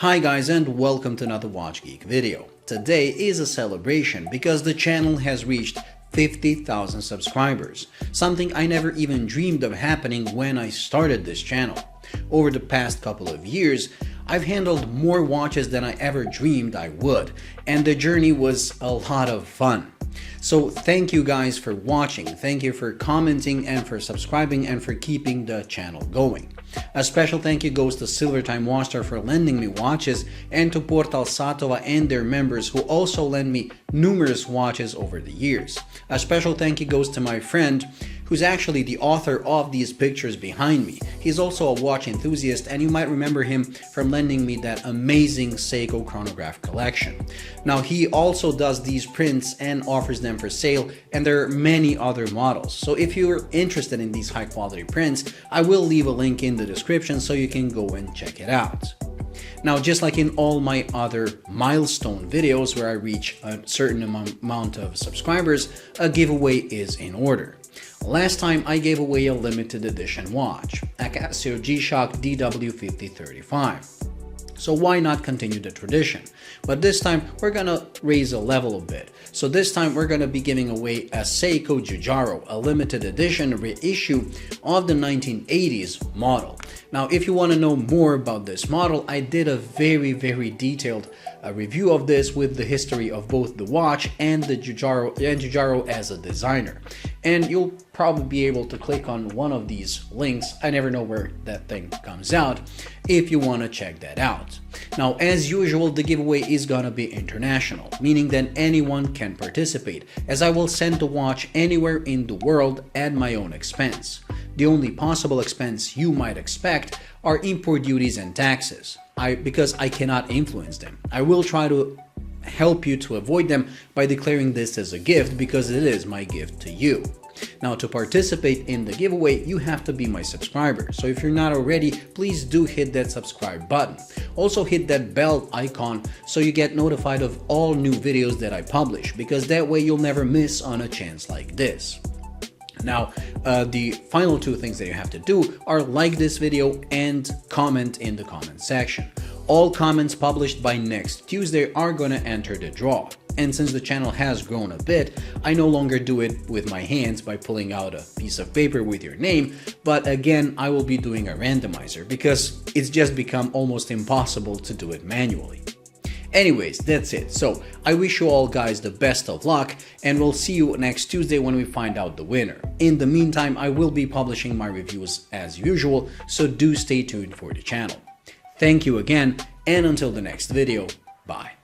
Hi guys, and welcome to another Watch Geek video. Today is a celebration because the channel has reached 50,000 subscribers, something I never even dreamed of happening when I started this channel. Over the past couple of years, I've handled more watches than I ever dreamed I would, and the journey was a lot of fun. So thank you guys for watching, thank you for commenting and for subscribing and for keeping the channel going. A special thank you goes to Silvertime Watchstar for lending me watches, and to Portal Satova and their members who also lend me numerous watches over the years. A special thank you goes to my friend who's actually the author of these pictures behind me. He's also a watch enthusiast, and you might remember him from lending me that amazing Seiko chronograph collection. Now he also does these prints and offers them for sale, and there are many other models. So if you're interested in these high quality prints, I will leave a link in the description so you can go and check it out. Now, just like in all my other milestone videos where I reach a certain amount of subscribers, a giveaway is in order. Last time I gave away a limited edition watch, a Seiko G-Shock DW5035. So why not continue the tradition? But this time we're gonna raise a level a bit. So this time we're gonna be giving away a Seiko Giugiaro, a limited edition reissue of the 1980s model. Now, if you want to know more about this model, I did a very detailed review of this with the history of both the watch and the Giugiaro as a designer. And you'll probably be able to click on one of these links. I never know where that thing comes out if you want to check that out. Now, as usual, the giveaway is gonna be international, meaning that anyone can participate, as I will send the watch anywhere in the world at my own expense. The only possible expense you might expect are import duties and taxes, because I cannot influence them. I will try to help you to avoid them by declaring this as a gift, because it is my gift to you. Now, to participate in the giveaway, you have to be my subscriber. So if you're not already, please do hit that subscribe button. Also hit that bell icon so you get notified of all new videos that I publish, because that way you'll never miss on a chance like this. Now, the final two things that you have to do are like this video and comment in the comment section. All comments published by next Tuesday are gonna enter the draw. And since the channel has grown a bit, I no longer do it with my hands by pulling out a piece of paper with your name, but again, I will be doing a randomizer because it's just become almost impossible to do it manually. Anyways, that's it. So I wish you all guys the best of luck, and we'll see you next Tuesday when we find out the winner. In the meantime, I will be publishing my reviews as usual, so do stay tuned for the channel. Thank you again, and until the next video, bye.